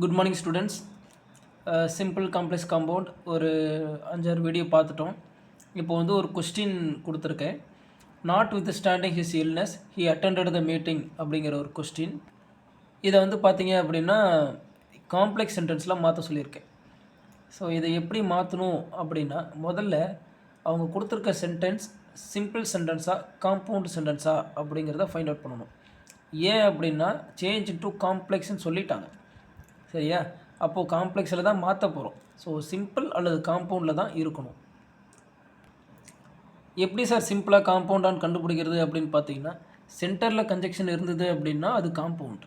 Good morning students. Simple complex compound ஒரு 5-6 video பார்த்துட்டோம். இப்போ வந்து ஒரு கொஸ்டின் கொடுத்துருக்கேன். Not with standing his illness he attended the meeting அப்படிங்கிற ஒரு கொஸ்டின். இதை வந்து பார்த்தீங்க அப்படின்னா காம்ப்ளெக்ஸ் சென்டென்ஸில் மாற்ற சொல்லியிருக்கேன். ஸோ இதை எப்படி மாற்றணும் அப்படின்னா, முதல்ல அவங்க கொடுத்துருக்க சென்டென்ஸ் சிம்பிள் சென்டென்ஸாக காம்பவுண்ட் சென்டென்ஸாக அப்படிங்கிறத ஃபைண்ட் அவுட் பண்ணணும். ஏன் அப்படின்னா சேஞ்ச் டு காம்ப்ளெக்ஸ்ன்னு சொல்லிட்டாங்க, சரியா? அப்போது காம்ப்ளெக்ஸில் தான் மாற்ற போகிறோம். ஸோ சிம்பிள் அல்லது காம்பவுண்டில் தான் இருக்கணும். எப்படி சார் சிம்பிளாக காம்பவுண்டான்னு கண்டுபிடிக்கிறது அப்படின்னு பார்த்தீங்கன்னா, சென்டரில் கன்ஜெக்ஷன் இருந்தது அப்படின்னா அது காம்பவுண்ட்.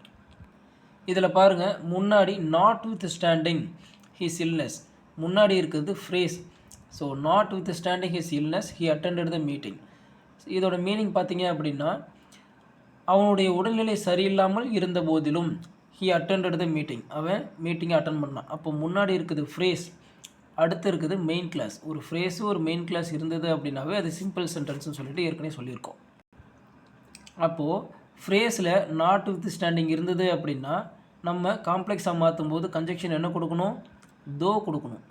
இதில் பாருங்கள், முன்னாடி not with standing his illness முன்னாடி இருக்கிறது phrase. So not with standing his illness he attended the meeting. இதோட மீனிங் பார்த்தீங்க அப்படின்னா, அவனுடைய உடல்நிலை சரியில்லாமல் இருந்த போதிலும் ஹி அட்டெண்டட் த மீட்டிங், அவன் மீட்டிங்கை அட்டன் பண்ணான். அப்போ முன்னாடி இருக்குது ஃப்ரேஸ், அடுத்து இருக்குது மெயின் கிளாஸ். ஒரு ஃப்ரேஸு ஒரு மெயின் கிளாஸ் இருந்தது அப்படின்னாவே அது சிம்பிள் சென்டென்ஸ்னு சொல்லிட்டு ஏற்கனவே சொல்லியிருக்கோம். அப்போது ஃப்ரேஸில் நாட் வித் ஸ்டாண்டிங் இருந்தது அப்படின்னா நம்ம காம்ப்ளெக்ஸாக மாற்றும் போது கன்ஜெக்ஷன் என்ன கொடுக்கணும்? தோ கொடுக்கணும்.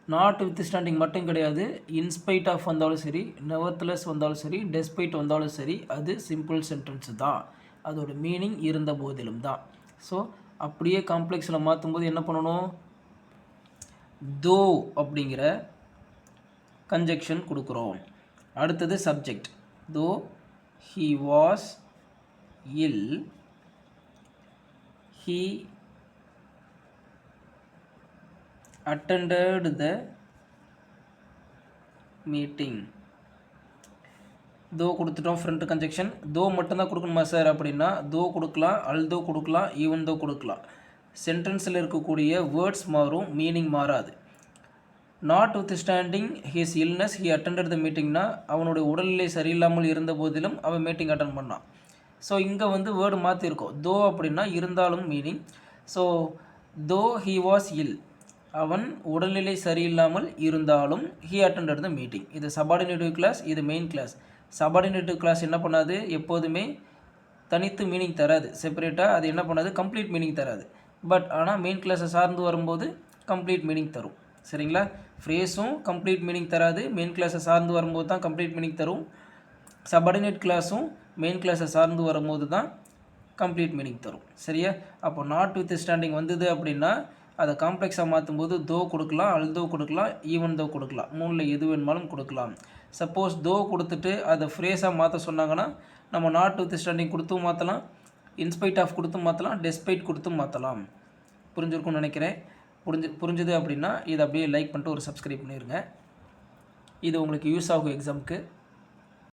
நாட் வித் ஸ்டாண்டிங் மட்டும் கிடையாது, இன்ஸ்பைட் ஆஃப் வந்தாலும் சரி, நெவர்த்லெஸ் வந்தாலும் சரி, டெஸ்பைட் வந்தாலும் சரி, அது சிம்பிள் சென்டென்ஸ் தான். அதோட மீனிங் இருந்த போதிலும் தான். ஸோ அப்படியே காம்ப்ளெக்ஸில் மாற்றும்போது என்ன பண்ணணும்? தோ அப்படிங்கிற கன்ஜெக்ஷன் கொடுக்குறோம். அடுத்தது subject. Though he was ill he attended the meeting. தோ கொடுத்துட்டோம் ஃப்ரண்ட் கன்ஜெக்ஷன். தோ மட்டும்தான் கொடுக்கணுமா சார் அப்படின்னா, தோ கொடுக்கலாம், அல்தோ கொடுக்கலாம், ஈவன் தோ கொடுக்கலாம். சென்டென்ஸில் இருக்கக்கூடிய வேர்ட்ஸ் மாறும், மீனிங் மாறாது. Notwithstanding his illness he attended the மீட்டிங்னா அவனுடைய உடல்நிலை சரியில்லாமல் இருந்த போதிலும் அவன் மீட்டிங் அட்டன் பண்ணான். ஸோ இங்கே வந்து வேர்டு மாற்றிருக்கோம். தோ அப்படின்னா இருந்தாலும் meaning. So though he was ill, அவன் உடல்நிலை சரியில்லாமல் இருந்தாலும் ஹி அட்டெண்டட் த மீட்டிங். இது சபார்டினேட்டிவ் கிளாஸ், இது மெயின் கிளாஸ். சபார்டினேட்டிவ் கிளாஸ் என்ன பண்ணாது? எப்போதுமே தனித்து மீனிங் தராது, செப்பரேட்டாக அது என்ன பண்ணாது? கம்ப்ளீட் மீனிங் தராது. பட் ஆனால் மெயின் கிளாஸை சார்ந்து வரும்போது கம்ப்ளீட் மீனிங் தரும், சரிங்களா? ஃப்ரேஸும் கம்ப்ளீட் மீனிங் தராது, மெயின் கிளாஸை சார்ந்து வரும்போது தான் கம்ப்ளீட் மீனிங் தரும். சபார்டினேட் கிளாஸும் மெயின் கிளாஸை சார்ந்து வரும்போது தான் கம்ப்ளீட் மீனிங் தரும், சரியா? அப்போ நாட் வித் ஸ்டாண்டிங் வந்தது அப்படின்னா அதை காம்ப்ளெக்ஸாக மாற்றும்போது தோ கொடுக்கலாம், அல்தோ கொடுக்கலாம், ஈவன் தோ கொடுக்கலாம். மூணில் எது வேணுமாலும் கொடுக்கலாம். சப்போஸ் தோ கொடுத்துட்டு அதை ஃப்ரேஸாக மாற்ற சொன்னாங்கன்னா நம்ம நாட் வித் ஸ்டாண்டிங் கொடுத்தும் மாற்றலாம், இன்ஸ்பைட் ஆஃப் கொடுத்தும் மாற்றலாம், டெஸ்பைட் கொடுத்தும் மாற்றலாம். புரிஞ்சிருக்கும்னு நினைக்கிறேன். புரிஞ்சுது அப்படின்னா இதை அப்படியே லைக் பண்ணிட்டு ஒரு சப்ஸ்கிரைப் பண்ணிடுங்க. இது உங்களுக்கு யூஸ் ஆகும் எக்ஸாமுக்கு.